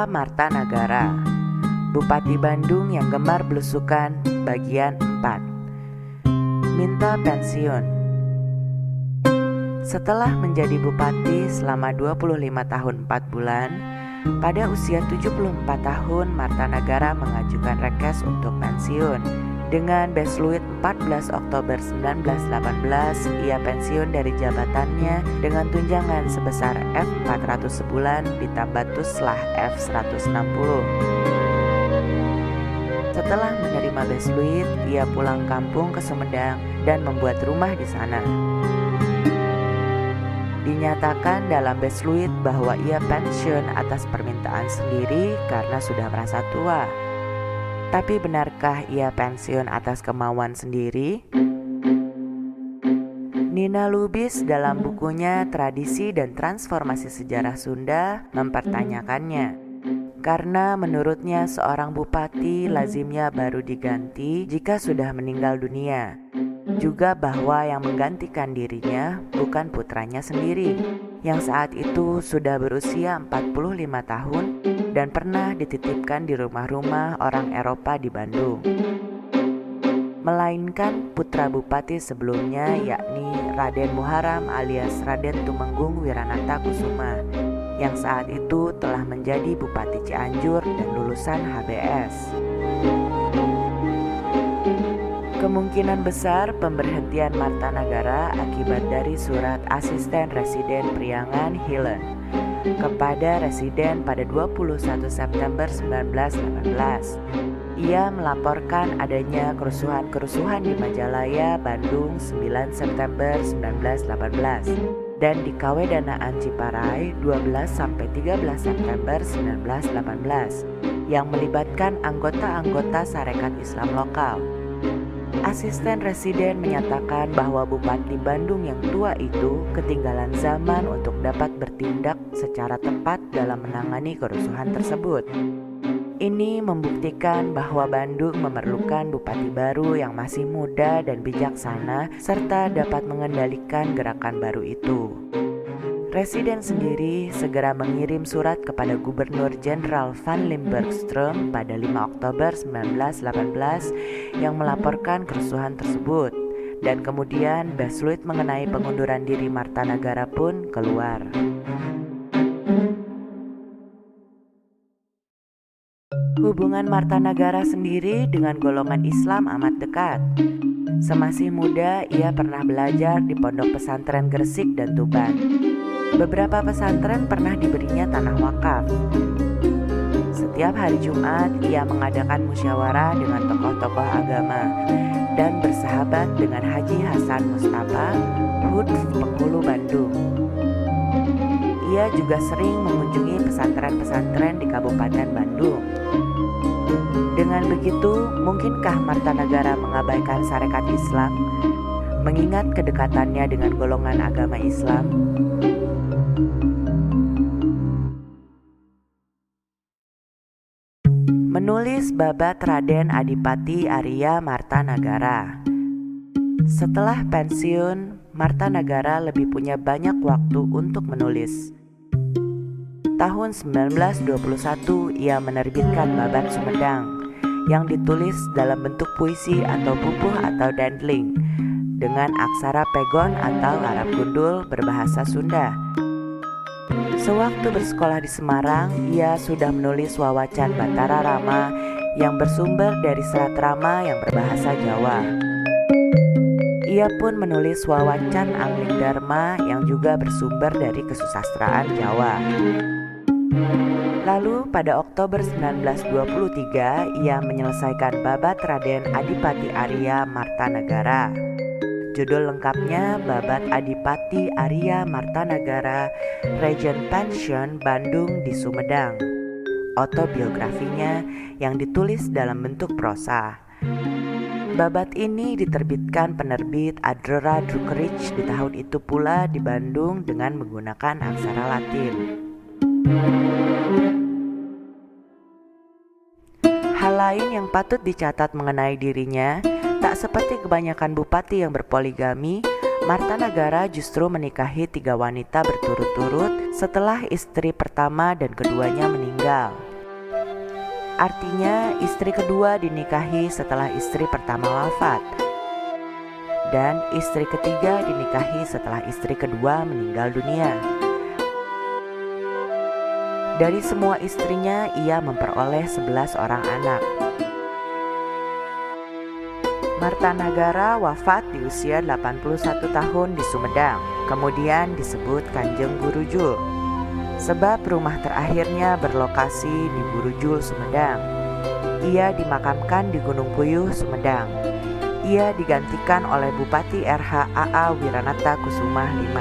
Aria Marta Nagara, Bupati Bandung yang gemar belusukan, bagian 4. Minta pensiun. Setelah menjadi bupati selama 25 tahun 4 bulan, pada usia 74 tahun Marta Nagara mengajukan rekes untuk pensiun. Dengan Besluit 14 Oktober 1918, ia pensiun dari jabatannya dengan tunjangan sebesar F400 sebulan ditambah tuslah F160. Setelah menerima Besluit, ia pulang kampung ke Sumedang dan membuat rumah di sana. Dinyatakan dalam Besluit bahwa ia pensiun atas permintaan sendiri karena sudah merasa tua. Tapi benarkah ia pensiun atas kemauan sendiri? Nina Lubis dalam bukunya Tradisi dan Transformasi Sejarah Sunda mempertanyakannya. Karena menurutnya seorang bupati lazimnya baru diganti jika sudah meninggal dunia. Juga bahwa yang menggantikan dirinya bukan putranya sendiri, yang saat itu sudah berusia 45 tahun dan pernah dititipkan di rumah-rumah orang Eropa di Bandung. Melainkan putra bupati sebelumnya, yakni Raden Muharam alias Raden Tumenggung Wiranata Kusuma, yang saat itu telah menjadi Bupati Cianjur dan lulusan HBS. Kemungkinan besar pemberhentian Marta Nagara akibat dari surat Asisten Residen Priangan Hilen kepada Residen pada 21 September 1918. Ia melaporkan adanya kerusuhan-kerusuhan di Majalaya, Bandung 9 September 1918 dan di Kawedanaan Ciparai 12-13 September 1918 yang melibatkan anggota-anggota Sarekat Islam lokal. Asisten Residen menyatakan bahwa Bupati Bandung yang tua itu ketinggalan zaman untuk dapat bertindak secara tepat dalam menangani kerusuhan tersebut. Ini membuktikan bahwa Bandung memerlukan bupati baru yang masih muda dan bijaksana serta dapat mengendalikan gerakan baru itu. Residen sendiri segera mengirim surat kepada Gubernur Jenderal Van Limburgstrom pada 5 Oktober 1918 yang melaporkan kerusuhan tersebut, dan kemudian Besluit mengenai pengunduran diri Marta Nagara pun keluar. Hubungan Marta Nagara sendiri dengan golongan Islam amat dekat. Semasih muda, ia pernah belajar di pondok pesantren Gresik dan Tuban. Beberapa pesantren pernah diberinya tanah wakaf. Setiap hari Jumat, ia mengadakan musyawarah dengan tokoh-tokoh agama dan bersahabat dengan Haji Hasan Mustafa, HUD Penghulu Bandung. Ia juga sering mengunjungi pesantren-pesantren di Kabupaten Bandung. Dengan begitu, mungkinkah Marta Nagara mengabaikan Sarekat Islam, mengingat kedekatannya dengan golongan agama Islam? Menulis babat Raden Adipati Aria Marta Nagara. Setelah pensiun, Marta Nagara lebih punya banyak waktu untuk menulis. Tahun 1921 ia menerbitkan Babat Sumedang yang ditulis dalam bentuk puisi atau pupuh atau dendling dengan aksara pegon atau Arab gundul berbahasa Sunda. Sewaktu bersekolah di Semarang, ia sudah menulis wawacan Batara Rama yang bersumber dari Serat Rama yang berbahasa Jawa. Ia pun menulis wawacan Angling Dharma yang juga bersumber dari kesusastraan Jawa. Lalu pada Oktober 1923, ia menyelesaikan Babat Raden Adipati Aria Marta Nagara. Judul lengkapnya Babat Adipati Aria Marta Nagara, Regent Pension Bandung di Sumedang. Autobiografinya yang ditulis dalam bentuk prosa. Babat ini diterbitkan penerbit Adrera Druckerich di tahun itu pula di Bandung dengan menggunakan aksara Latin. Hal lain yang patut dicatat mengenai dirinya, tak seperti kebanyakan bupati yang berpoligami, Marta Nagara justru menikahi 3 wanita berturut-turut setelah istri pertama dan keduanya meninggal. Artinya istri kedua dinikahi setelah istri pertama wafat, dan istri ketiga dinikahi setelah istri kedua meninggal dunia. Dari semua istrinya, ia memperoleh 11 orang anak. Martanagara wafat di usia 81 tahun di Sumedang, kemudian disebut Kanjeng Burujul, sebab rumah terakhirnya berlokasi di Burujul, Sumedang. Ia dimakamkan di Gunung Puyuh, Sumedang. Ia digantikan oleh Bupati RH AA Wiranata Kusumah V.